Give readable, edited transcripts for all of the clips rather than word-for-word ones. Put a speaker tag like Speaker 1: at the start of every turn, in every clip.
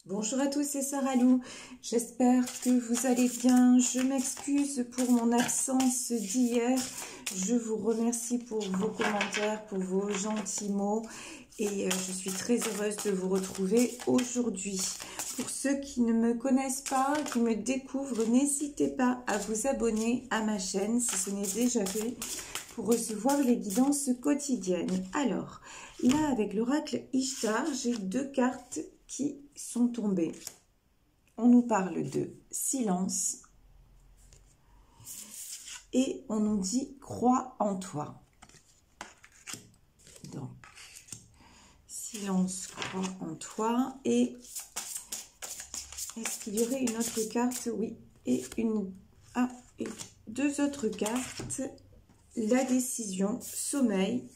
Speaker 1: Bonjour à tous, c'est Sarah Lou. J'espère que vous allez bien. Je m'excuse pour mon absence d'hier. Je vous remercie pour vos commentaires, pour vos gentils mots. Et je suis très heureuse de vous retrouver aujourd'hui. Pour ceux qui ne me connaissent pas, qui me découvrent, n'hésitez pas à vous abonner à ma chaîne si ce n'est déjà fait pour recevoir les guidances quotidiennes. Alors, là avec l'oracle Ishtar, j'ai deux cartes qui sont tombées. On nous parle de silence et on nous dit crois en toi. Donc, silence, crois en toi. Et est-ce qu'il y aurait une autre carte? Oui, et deux autres cartes. La décision, sommeil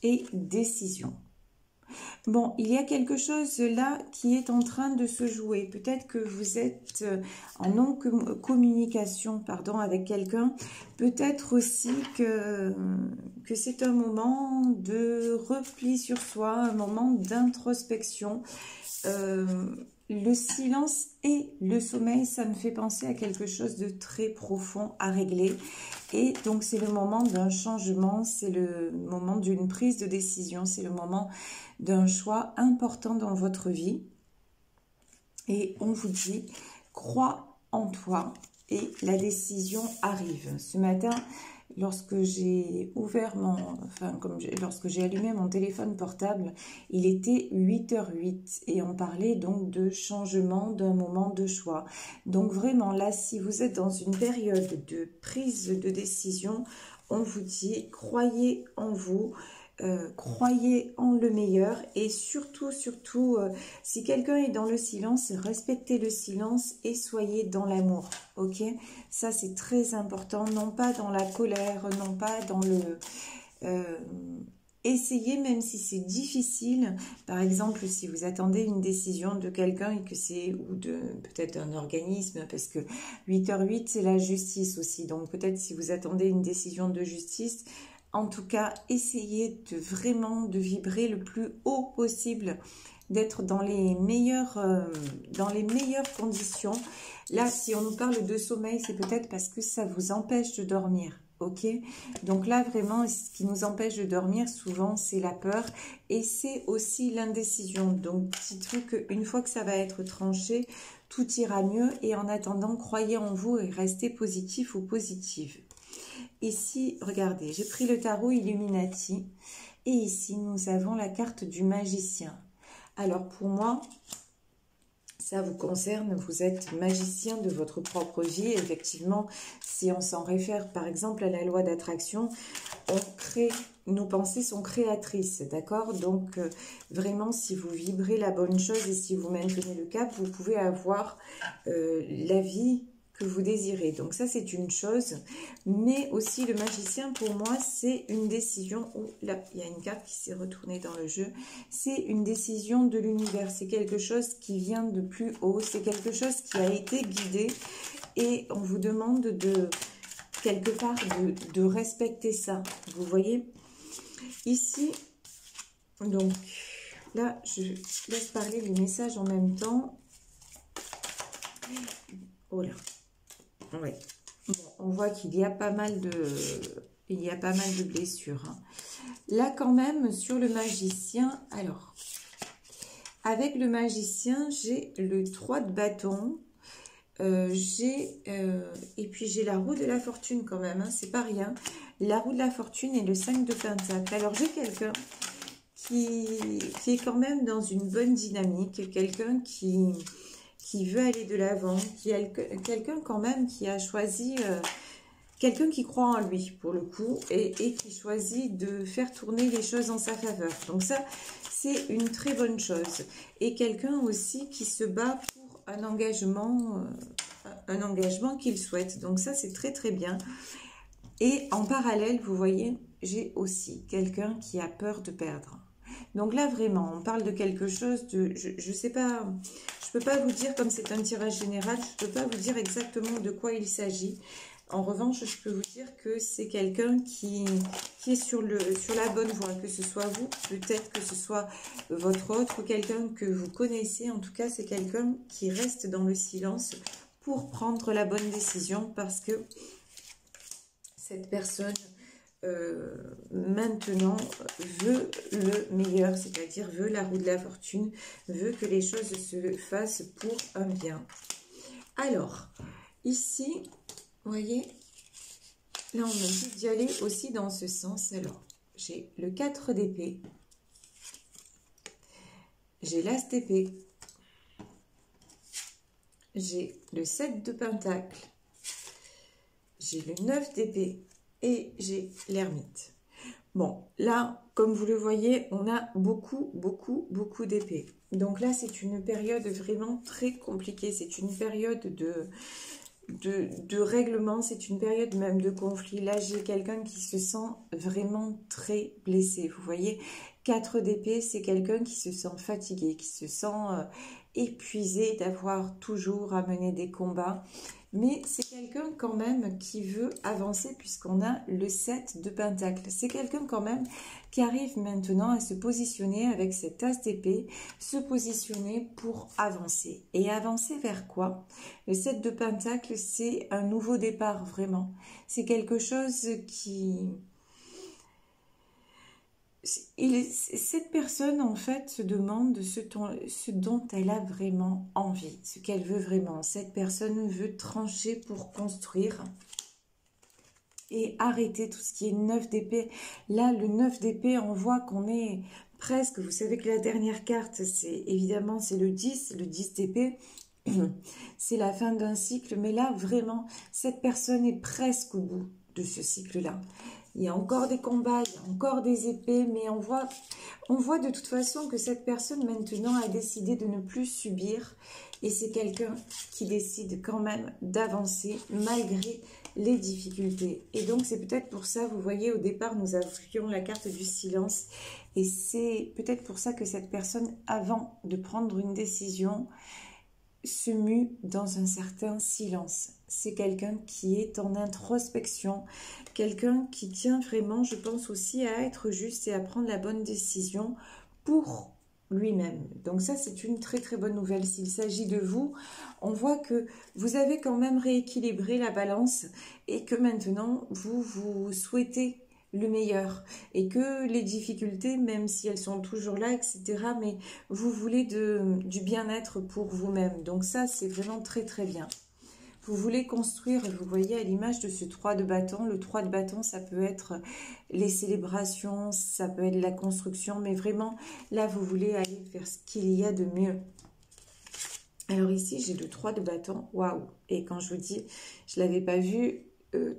Speaker 1: et décision. Bon, il y a quelque chose là qui est en train de se jouer. Peut-être que vous êtes en non-communication avec quelqu'un. Peut-être aussi que c'est un moment de repli sur soi, un moment d'introspection. Le silence et le sommeil, ça me fait penser à quelque chose de très profond à régler. Et donc, c'est le moment d'un changement, c'est le moment d'une prise de décision, c'est le moment d'un choix important dans votre vie. Et on vous dit, crois en toi et la décision arrive. Ce matin, lorsque j'ai ouvert lorsque j'ai allumé mon téléphone portable, il était 8h08 et on parlait donc de changement, d'un moment de choix. Donc vraiment là, si vous êtes dans une période de prise de décision, on vous dit croyez en vous. Croyez en le meilleur et surtout, si quelqu'un est dans le silence, respectez le silence et soyez dans l'amour, ok? Ça, c'est très important, non pas dans la colère, non pas dans le... essayez, même si c'est difficile, par exemple, si vous attendez une décision de quelqu'un et que c'est, ou de peut-être d'un organisme, parce que 8h08, c'est la justice aussi, donc peut-être si vous attendez une décision de justice, en tout cas, essayez de vibrer le plus haut possible, d'être dans les meilleures conditions. Là, si on nous parle de sommeil, c'est peut-être parce que ça vous empêche de dormir, ok? Donc là, vraiment, ce qui nous empêche de dormir, souvent, c'est la peur et c'est aussi l'indécision. Donc, dites-vous qu'une fois que ça va être tranché, tout ira mieux. Et en attendant, croyez en vous et restez positif ou positive. Ici, regardez, j'ai pris le tarot Illuminati et ici, nous avons la carte du magicien. Alors, pour moi, ça vous concerne, vous êtes magicien de votre propre vie. Effectivement, si on s'en réfère par exemple à la loi d'attraction, nos pensées sont créatrices, d'accord? Donc, vraiment, si vous vibrez la bonne chose et si vous maintenez le cap, vous pouvez avoir la vie que vous désirez. Donc ça, c'est une chose. Mais aussi, le magicien, pour moi, c'est une décision où, là, il y a une carte qui s'est retournée dans le jeu. C'est une décision de l'univers. C'est quelque chose qui vient de plus haut. C'est quelque chose qui a été guidé. Et on vous demande de, quelque part, de respecter ça. Vous voyez? Ici, donc, là, je laisse parler les messages en même temps. Oh là. Oui. Bon, on voit qu'il y a pas mal de blessures. Hein. Là, quand même, sur le magicien, alors, avec le magicien, j'ai le 3 de bâton, et puis j'ai la roue de la fortune quand même, hein, c'est pas rien. La roue de la fortune et le 5 de pentacle. Alors, j'ai quelqu'un qui est quand même dans une bonne dynamique, quelqu'un qui veut aller de l'avant, quelqu'un quand même qui a choisi, quelqu'un qui croit en lui pour le coup, et qui choisit de faire tourner les choses en sa faveur. Donc ça, c'est une très bonne chose. Et quelqu'un aussi qui se bat pour un engagement qu'il souhaite. Donc ça, c'est très très bien. Et en parallèle, vous voyez, j'ai aussi quelqu'un qui a peur de perdre. Donc là, vraiment, on parle de quelque chose de... Je sais pas... Je ne peux pas vous dire, comme c'est un tirage général, je ne peux pas vous dire exactement de quoi il s'agit. En revanche, je peux vous dire que c'est quelqu'un qui est sur la bonne voie, que ce soit vous, peut-être que ce soit votre autre ou quelqu'un que vous connaissez. En tout cas, c'est quelqu'un qui reste dans le silence pour prendre la bonne décision parce que cette personne maintenant veut le meilleur, c'est-à-dire veut la roue de la fortune, veut que les choses se fassent pour un bien. Alors, ici, vous voyez, là on me dit d'y aller aussi dans ce sens. Alors, j'ai le 4 d'épée, j'ai l'as d'épée, j'ai le 7 de pentacle, j'ai le 9 d'épée et j'ai l'ermite. Bon, là, comme vous le voyez, on a beaucoup d'épées. Donc là, c'est une période vraiment très compliquée. C'est une période de règlement, c'est une période même de conflit. Là, j'ai quelqu'un qui se sent vraiment très blessé. Vous voyez, 4 d'épée, c'est quelqu'un qui se sent fatigué, qui se sent épuisé d'avoir toujours à mener des combats. Mais c'est quelqu'un quand même qui veut avancer puisqu'on a le 7 de pentacle. C'est quelqu'un quand même qui arrive maintenant à se positionner avec cet as d'épée, se positionner pour avancer. Et avancer vers quoi? Le 7 de pentacle, c'est un nouveau départ vraiment. C'est quelque chose qui... Cette personne, en fait, se demande ce dont elle a vraiment envie, ce qu'elle veut vraiment. Cette personne veut trancher pour construire et arrêter tout ce qui est 9 d'épée. Là, le 9 d'épée, on voit qu'on est presque... Vous savez que la dernière carte, c'est évidemment, c'est le 10 d'épée. C'est la fin d'un cycle, mais là, vraiment, cette personne est presque au bout de ce cycle-là. Il y a encore des combats, il y a encore des épées, mais on voit de toute façon que cette personne maintenant a décidé de ne plus subir. Et c'est quelqu'un qui décide quand même d'avancer malgré les difficultés. Et donc c'est peut-être pour ça, vous voyez, au départ nous avions la carte du silence. Et c'est peut-être pour ça que cette personne, avant de prendre une décision, se mue dans un certain silence. C'est quelqu'un qui est en introspection, quelqu'un qui tient vraiment, je pense aussi, à être juste et à prendre la bonne décision pour lui-même. Donc ça, c'est une très bonne nouvelle. S'il s'agit de vous, on voit que vous avez quand même rééquilibré la balance et que maintenant, vous souhaitez le meilleur et que les difficultés, même si elles sont toujours là, etc., mais vous voulez du bien-être pour vous-même. Donc ça, c'est vraiment très bien. Vous voulez construire, vous voyez à l'image de ce 3 de bâton, le 3 de bâton, ça peut être les célébrations, ça peut être la construction, mais vraiment, là, vous voulez aller vers ce qu'il y a de mieux. Alors ici, j'ai le 3 de bâton, waouh! Et quand je vous dis, je ne l'avais pas vu,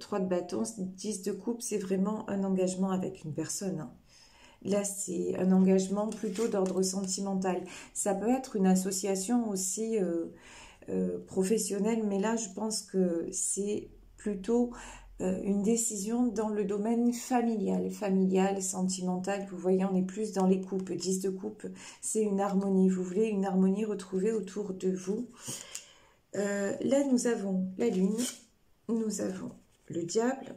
Speaker 1: 3 de bâton, 10 de coupe, c'est vraiment un engagement avec une personne. Hein. Là, c'est un engagement plutôt d'ordre sentimental. Ça peut être une association aussi professionnelle, mais là, je pense que c'est plutôt une décision dans le domaine familial, sentimental. Vous voyez, on est plus dans les coupes. 10 de coupe, c'est une harmonie. Vous voulez une harmonie retrouvée autour de vous. Là, nous avons la lune, nous avons le diable,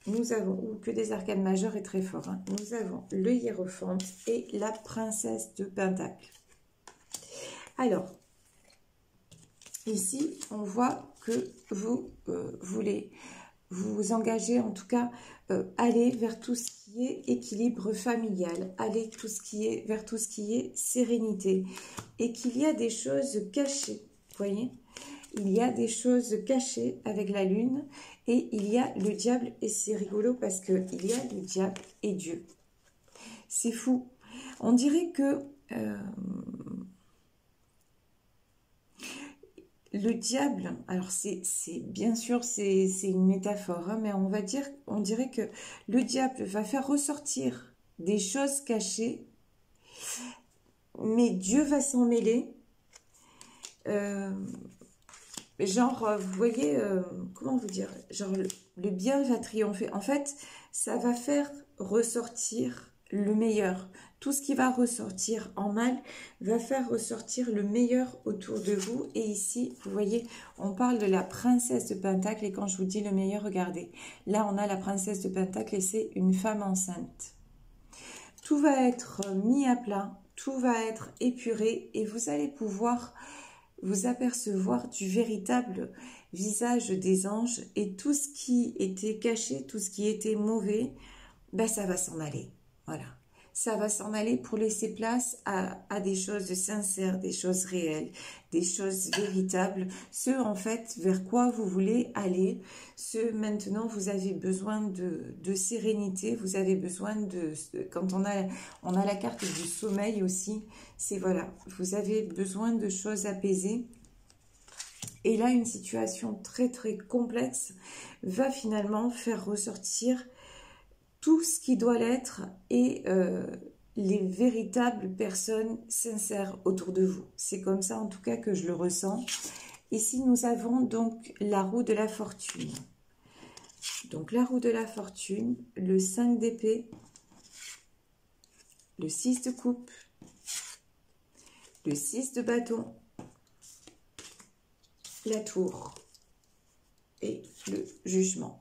Speaker 1: nous avons, ou que des arcanes majeures est très fort, hein, nous avons le hiérophante et la princesse de pentacle. Alors, ici, on voit que vous voulez vous engager, en tout cas, aller vers tout ce qui est équilibre familial, aller vers tout ce qui est sérénité, et qu'il y a des choses cachées, vous voyez ? Il y a des choses cachées avec la lune et il y a le diable et c'est rigolo parce qu'il y a le diable et Dieu. C'est fou. On dirait que le diable, alors c'est bien sûr c'est une métaphore, hein, mais on dirait que le diable va faire ressortir des choses cachées, mais Dieu va s'en mêler. Genre, vous voyez, comment vous dire, genre le bien va triompher. En fait, ça va faire ressortir le meilleur tout ce qui va ressortir en mal va faire ressortir le meilleur autour de vous. Et ici, vous voyez, on parle de la princesse de Pentacle. Et quand je vous dis le meilleur, regardez. Là, on a la princesse de Pentacle et c'est une femme enceinte. Tout va être mis à plat, tout va être épuré et vous allez pouvoir vous apercevoir du véritable visage des anges et tout ce qui était caché, tout ce qui était mauvais, ben ça va s'en aller. Voilà. Ça va s'en aller pour laisser place à des choses sincères, des choses réelles, des choses véritables, ce en fait vers quoi vous voulez aller, ce maintenant vous avez besoin de sérénité, vous avez besoin de, quand on a la carte du sommeil aussi, c'est voilà, vous avez besoin de choses apaisées. Et là, une situation très très complexe va finalement faire ressortir tout ce qui doit l'être et les véritables personnes sincères autour de vous. C'est comme ça en tout cas que je le ressens. Ici, nous avons donc la roue de la fortune. Donc la roue de la fortune, le 5 d'épée, le 6 de coupe, le 6 de bâton, la tour et le jugement.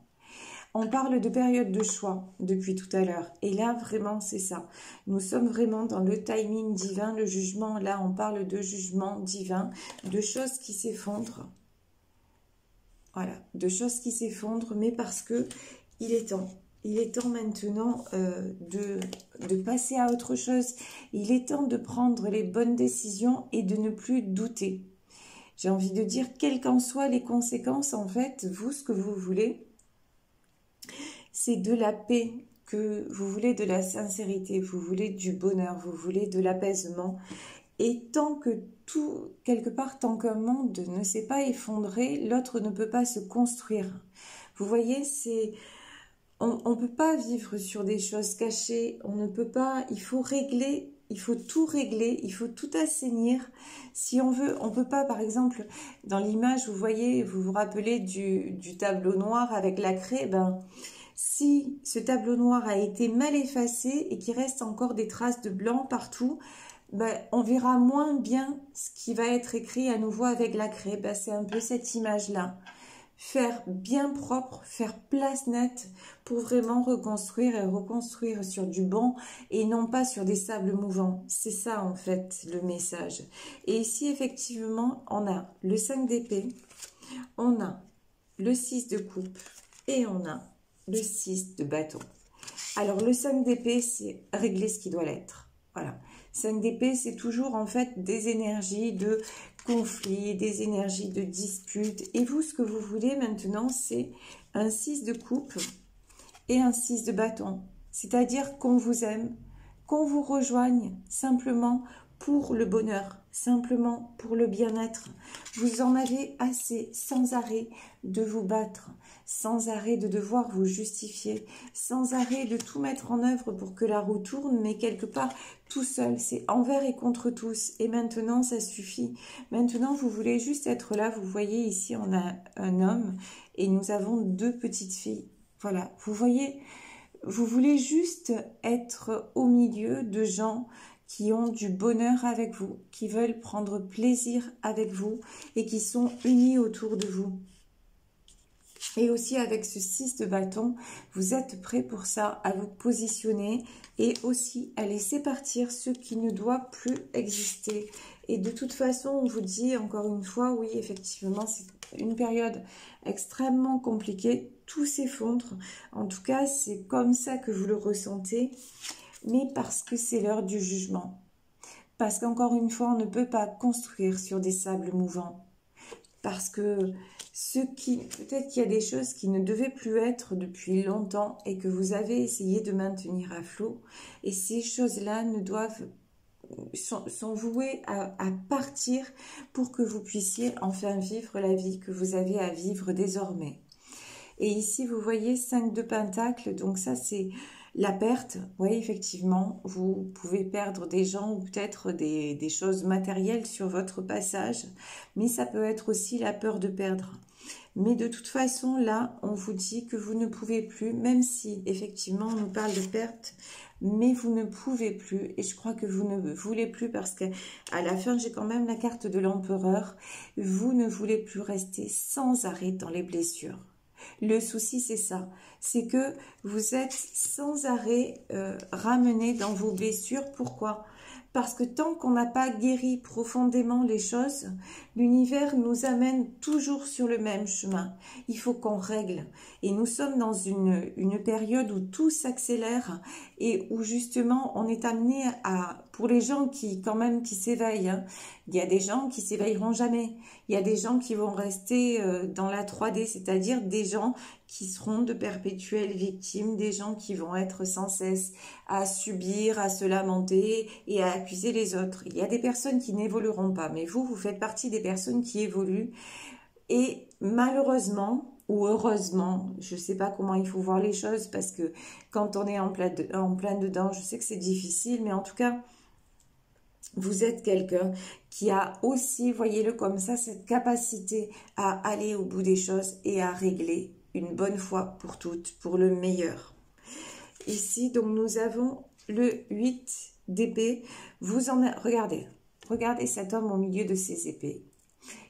Speaker 1: On parle de période de choix depuis tout à l'heure. Et là, vraiment, c'est ça. Nous sommes vraiment dans le timing divin, le jugement. Là, on parle de jugement divin, de choses qui s'effondrent. Voilà, de choses qui s'effondrent, mais parce que il est temps. Il est temps maintenant de passer à autre chose. Il est temps de prendre les bonnes décisions et de ne plus douter. J'ai envie de dire, quelles qu'en soient les conséquences, en fait, vous, ce que vous voulez, c'est de la paix, que vous voulez de la sincérité, vous voulez du bonheur, vous voulez de l'apaisement. Et tant que tout, quelque part, tant qu'un monde ne s'est pas effondré, l'autre ne peut pas se construire. Vous voyez, c'est... On ne peut pas vivre sur des choses cachées, on ne peut pas, il faut régler, il faut tout régler, il faut tout assainir. Si on veut, on ne peut pas, par exemple, dans l'image, vous voyez, vous vous rappelez du tableau noir avec la craie, ben... Si ce tableau noir a été mal effacé et qu'il reste encore des traces de blanc partout, ben, on verra moins bien ce qui va être écrit à nouveau avec la craie. Ben, c'est un peu cette image-là. Faire bien propre, faire place nette pour vraiment reconstruire et reconstruire sur du bon et non pas sur des sables mouvants. C'est ça en fait le message. Et ici effectivement on a le 5 d'épée, on a le 6 de coupe et on a le 6 de bâton. Alors, le 5 d'épée, c'est régler ce qui doit l'être. Voilà. 5 d'épée, c'est toujours en fait des énergies de conflit, des énergies de dispute. Et vous, ce que vous voulez maintenant, c'est un 6 de coupe et un 6 de bâton. C'est-à-dire qu'on vous aime, qu'on vous rejoigne simplement pour le bonheur, simplement pour le bien-être. Vous en avez assez sans arrêt de vous battre, sans arrêt de devoir vous justifier, sans arrêt de tout mettre en œuvre pour que la roue tourne, mais quelque part tout seul, c'est envers et contre tous. Et maintenant, ça suffit. Maintenant, vous voulez juste être là. Vous voyez ici, on a un homme et nous avons 2 petites filles. Voilà, vous voyez, vous voulez juste être au milieu de gens qui ont du bonheur avec vous, qui veulent prendre plaisir avec vous et qui sont unis autour de vous. Et aussi avec ce 6 de bâton, vous êtes prêts pour ça, à vous positionner et aussi à laisser partir ce qui ne doit plus exister. Et de toute façon, on vous dit encore une fois, oui, effectivement, c'est une période extrêmement compliquée. Tout s'effondre. En tout cas, c'est comme ça que vous le ressentez. Mais parce que c'est l'heure du jugement. Parce qu'encore une fois, on ne peut pas construire sur des sables mouvants. Parce que peut-être qu'il y a des choses qui ne devaient plus être depuis longtemps et que vous avez essayé de maintenir à flot. Et ces choses-là sont vouées à partir pour que vous puissiez enfin vivre la vie que vous avez à vivre désormais. Et ici, vous voyez 5 de Pentacle, donc ça c'est la perte. Oui, effectivement, vous pouvez perdre des gens ou peut-être des choses matérielles sur votre passage, mais ça peut être aussi la peur de perdre. Mais de toute façon, là, on vous dit que vous ne pouvez plus, même si effectivement on nous parle de perte, mais vous ne pouvez plus, et je crois que vous ne voulez plus, parce que à la fin, j'ai quand même la carte de l'empereur. Vous ne voulez plus rester sans arrêt dans les blessures. Le souci, c'est ça, c'est que vous êtes sans arrêt ramené dans vos blessures. Pourquoi ? Parce que tant qu'on n'a pas guéri profondément les choses, l'univers nous amène toujours sur le même chemin. Il faut qu'on règle. Et nous sommes dans une période où tout s'accélère et où justement on est amené à, pour les gens qui quand même qui s'éveillent, hein, il y a des gens qui s'éveilleront jamais. Il y a des gens qui vont rester dans la 3D, c'est-à-dire des gens qui seront de perpétuelles victimes, des gens qui vont être sans cesse à subir, à se lamenter et à accuser les autres. Il y a des personnes qui n'évolueront pas, mais vous faites partie des personnes qui évoluent. Et malheureusement, ou heureusement, je ne sais pas comment il faut voir les choses, parce que quand on est en plein dedans, je sais que c'est difficile, mais en tout cas, vous êtes quelqu'un qui a aussi, voyez-le comme ça, cette capacité à aller au bout des choses et à régler une bonne fois pour toutes, pour le meilleur. Ici, donc, nous avons le 8 d'épée. Regardez cet homme au milieu de ses épées.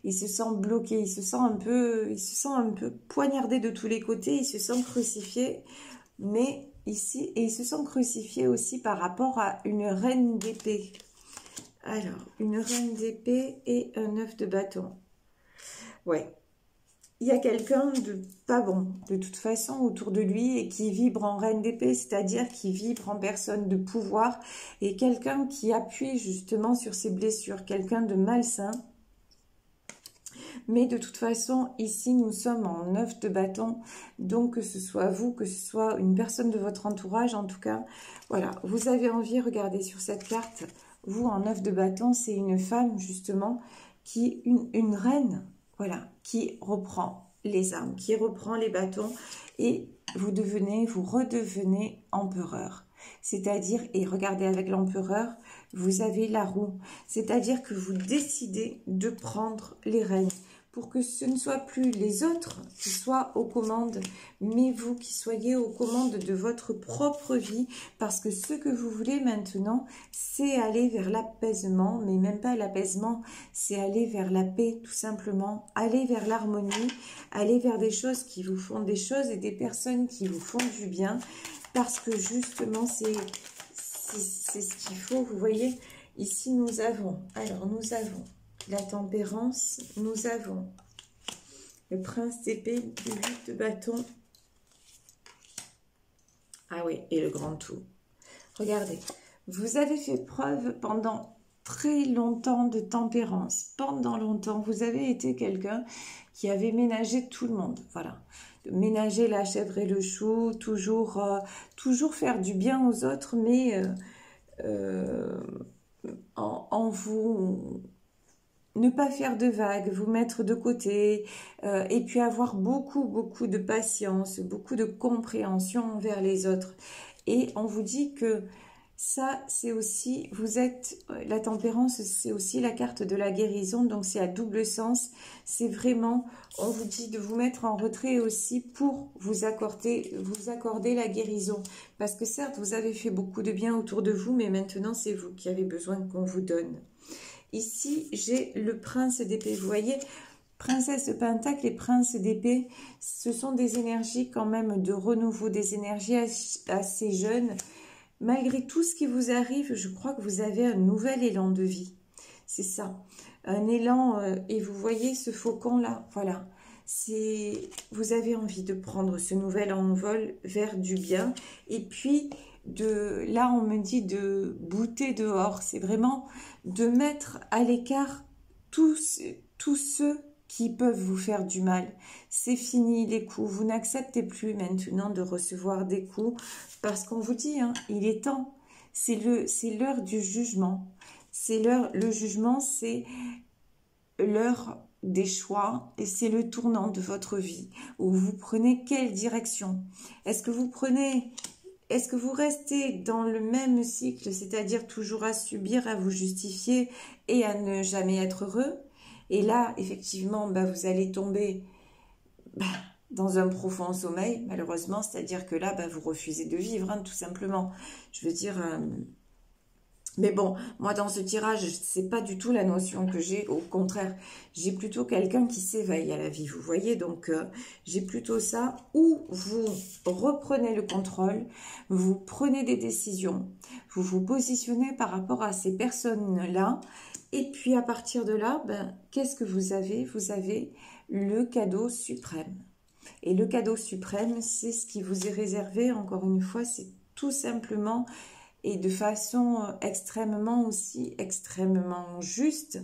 Speaker 1: Il se sent bloqué, il se sent un peu poignardé de tous les côtés, il se sent crucifié, mais ici, et il se sent crucifié aussi par rapport à une reine d'épée. Alors, une reine d'épée et un 9 de bâton. Ouais. Il y a quelqu'un de pas bon, de toute façon, autour de lui et qui vibre en reine d'épée, c'est-à-dire qui vibre en personne de pouvoir et quelqu'un qui appuie justement sur ses blessures, quelqu'un de malsain. Mais de toute façon, ici, nous sommes en 9 de bâton, donc que ce soit vous, que ce soit une personne de votre entourage, en tout cas, voilà, vous avez envie, regardez sur cette carte, vous en 9 de bâton, c'est une femme justement, une reine, voilà, qui reprend les armes, qui reprend les bâtons et vous redevenez empereur. C'est-à-dire, et regardez avec l'empereur, vous avez la roue, c'est-à-dire que vous décidez de prendre les rênes pour que ce ne soit plus les autres qui soient aux commandes, mais vous qui soyez aux commandes de votre propre vie, parce que ce que vous voulez maintenant, c'est aller vers l'apaisement, mais même pas l'apaisement, c'est aller vers la paix, tout simplement, aller vers l'harmonie, aller vers des choses qui vous font des choses et des personnes qui vous font du bien, parce que justement, c'est ce qu'il faut, vous voyez. Ici, nous avons la tempérance, nous avons le prince d'épée, le 8 de bâton. Ah oui, et le grand tout. Regardez, vous avez fait preuve pendant très longtemps de tempérance. Pendant longtemps, vous avez été quelqu'un qui avait ménagé tout le monde. Voilà, ménager la chèvre et le chou, toujours faire du bien aux autres, mais en vous... Ne pas faire de vagues, vous mettre de côté et puis avoir beaucoup de patience, beaucoup de compréhension envers les autres. Et on vous dit que ça, c'est aussi, la tempérance, c'est aussi la carte de la guérison, donc c'est à double sens. C'est vraiment, on vous dit de vous mettre en retrait aussi pour vous accorder la guérison. Parce que certes, vous avez fait beaucoup de bien autour de vous, mais maintenant, c'est vous qui avez besoin qu'on vous donne. Ici, j'ai le prince d'épée. Vous voyez, princesse de pentacle et prince d'épée, ce sont des énergies quand même de renouveau, des énergies assez jeunes. Malgré tout ce qui vous arrive, je crois que vous avez un nouvel élan de vie. C'est ça, un élan. Et vous voyez ce faucon-là, voilà. Vous avez envie de prendre ce nouvel envol vers du bien. Et puis... là on me dit de bouter dehors, c'est vraiment de mettre à l'écart tous ceux qui peuvent vous faire du mal. C'est fini les coups, vous n'acceptez plus maintenant de recevoir des coups, parce qu'on vous dit, hein, il est temps, c'est l'heure du jugement, le jugement, c'est l'heure des choix et c'est le tournant de votre vie, où vous prenez quelle direction. Est-ce que vous restez dans le même cycle, c'est-à-dire toujours à subir, à vous justifier et à ne jamais être heureux? Et là, effectivement, vous allez tomber dans un profond sommeil, malheureusement, c'est-à-dire que là, vous refusez de vivre, hein, tout simplement. Je veux dire... mais bon, moi dans ce tirage, c'est pas du tout la notion que j'ai. Au contraire, j'ai plutôt quelqu'un qui s'éveille à la vie, vous voyez. Donc, j'ai plutôt ça où vous reprenez le contrôle, vous prenez des décisions, vous vous positionnez par rapport à ces personnes-là. Et puis, à partir de là, qu'est-ce que vous avez? Vous avez le cadeau suprême. Et le cadeau suprême, c'est ce qui vous est réservé. Encore une fois, c'est tout simplement... et de façon extrêmement juste,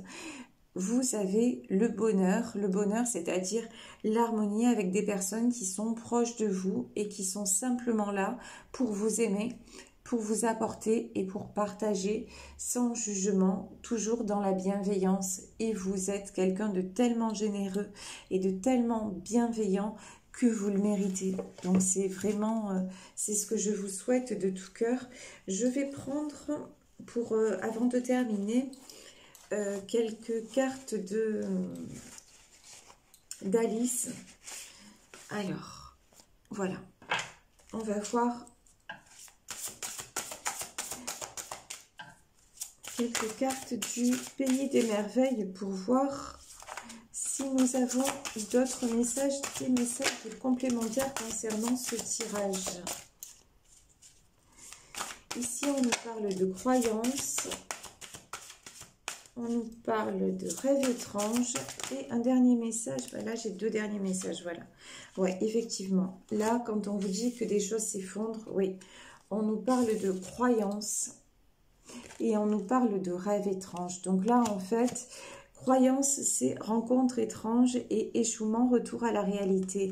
Speaker 1: vous avez le bonheur. Le bonheur, c'est-à-dire l'harmonie avec des personnes qui sont proches de vous et qui sont simplement là pour vous aimer, pour vous apporter et pour partager sans jugement, toujours dans la bienveillance. Et vous êtes quelqu'un de tellement généreux et de tellement bienveillant que vous le méritez. Donc c'est vraiment, c'est ce que je vous souhaite de tout cœur. Je vais prendre, pour avant de terminer, quelques cartes d'Alice. Alors, voilà. On va voir quelques cartes du Pays des Merveilles pour voir si nous avons d'autres messages, des messages complémentaires concernant ce tirage. Ici, on nous parle de croyances, on nous parle de rêves étranges et un dernier message. Là, j'ai deux derniers messages, voilà. Ouais, effectivement. Là, quand on vous dit que des choses s'effondrent, oui, on nous parle de croyances et on nous parle de rêves étranges. Donc là, en fait... croyance, c'est rencontre étrange et échouement, retour à la réalité.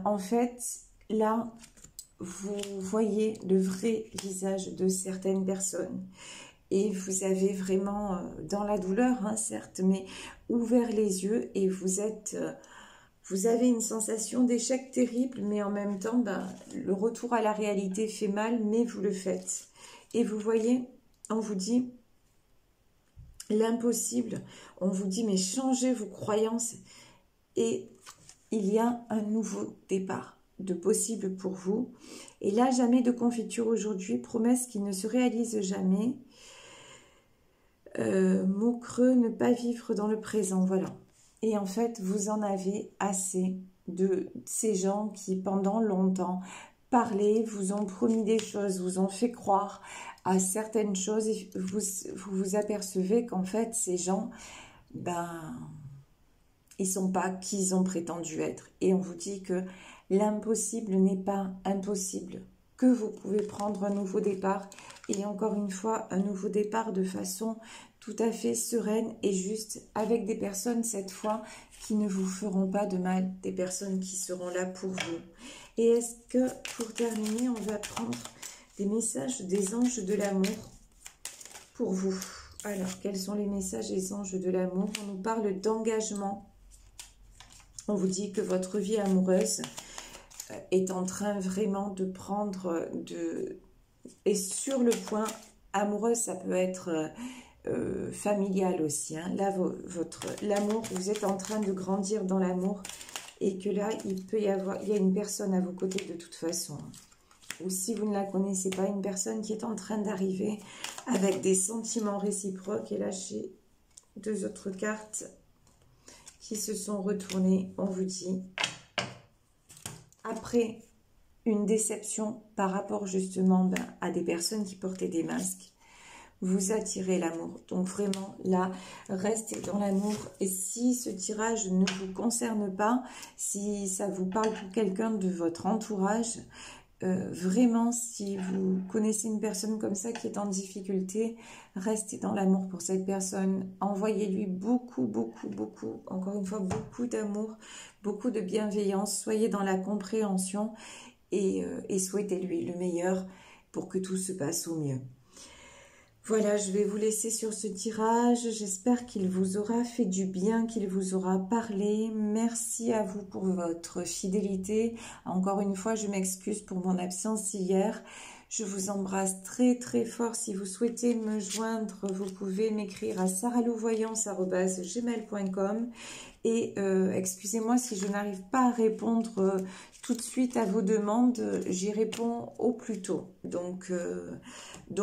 Speaker 1: En fait, là, vous voyez le vrai visage de certaines personnes. Et vous avez vraiment, dans la douleur, hein, certes, mais ouvert les yeux et vous avez une sensation d'échec terrible, mais en même temps, le retour à la réalité fait mal, mais vous le faites. Et vous voyez, on vous dit... l'impossible, on vous dit mais changez vos croyances et il y a un nouveau départ de possible pour vous. Et là, jamais de confiture aujourd'hui, promesse qui ne se réalise jamais. Mot creux, ne pas vivre dans le présent, voilà. Et en fait, vous en avez assez de ces gens qui pendant longtemps parlaient, vous ont promis des choses, vous ont fait croire à certaines choses et vous apercevez qu'en fait ces gens, ils sont pas qui ils ont prétendu être. Et on vous dit que l'impossible n'est pas impossible, que vous pouvez prendre un nouveau départ et encore une fois un nouveau départ de façon tout à fait sereine et juste avec des personnes cette fois qui ne vous feront pas de mal, des personnes qui seront là pour vous. Et est-ce que pour terminer on va prendre des messages des anges de l'amour pour vous? Alors, quels sont les messages des anges de l'amour? On nous parle d'engagement. On vous dit que votre vie amoureuse est en train vraiment de prendre et sur le point amoureuse, ça peut être familial aussi. Hein. Là, l'amour, vous êtes en train de grandir dans l'amour et que là, il y a une personne à vos côtés de toute façon. Ou si vous ne la connaissez pas, une personne qui est en train d'arriver avec des sentiments réciproques. Et là, j'ai deux autres cartes qui se sont retournées. On vous dit, après une déception par rapport justement à des personnes qui portaient des masques, vous attirez l'amour. Donc vraiment, là, restez dans l'amour. Et si ce tirage ne vous concerne pas, si ça vous parle pour quelqu'un de votre entourage... vraiment, si vous connaissez une personne comme ça qui est en difficulté, restez dans l'amour pour cette personne. Envoyez-lui beaucoup, beaucoup, beaucoup, encore une fois, beaucoup d'amour, beaucoup de bienveillance. Soyez dans la compréhension et souhaitez-lui le meilleur pour que tout se passe au mieux. Voilà, je vais vous laisser sur ce tirage. J'espère qu'il vous aura fait du bien, qu'il vous aura parlé. Merci à vous pour votre fidélité. Encore une fois, je m'excuse pour mon absence hier. Je vous embrasse très très fort. Si vous souhaitez me joindre, vous pouvez m'écrire à saralouvoyance@gmail.com. Et excusez-moi si je n'arrive pas à répondre tout de suite à vos demandes, j'y réponds au plus tôt. Donc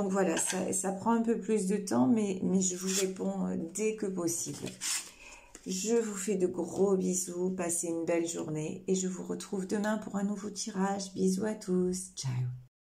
Speaker 1: voilà, ça prend un peu plus de temps, mais je vous réponds dès que possible. Je vous fais de gros bisous, passez une belle journée et je vous retrouve demain pour un nouveau tirage. Bisous à tous, ciao.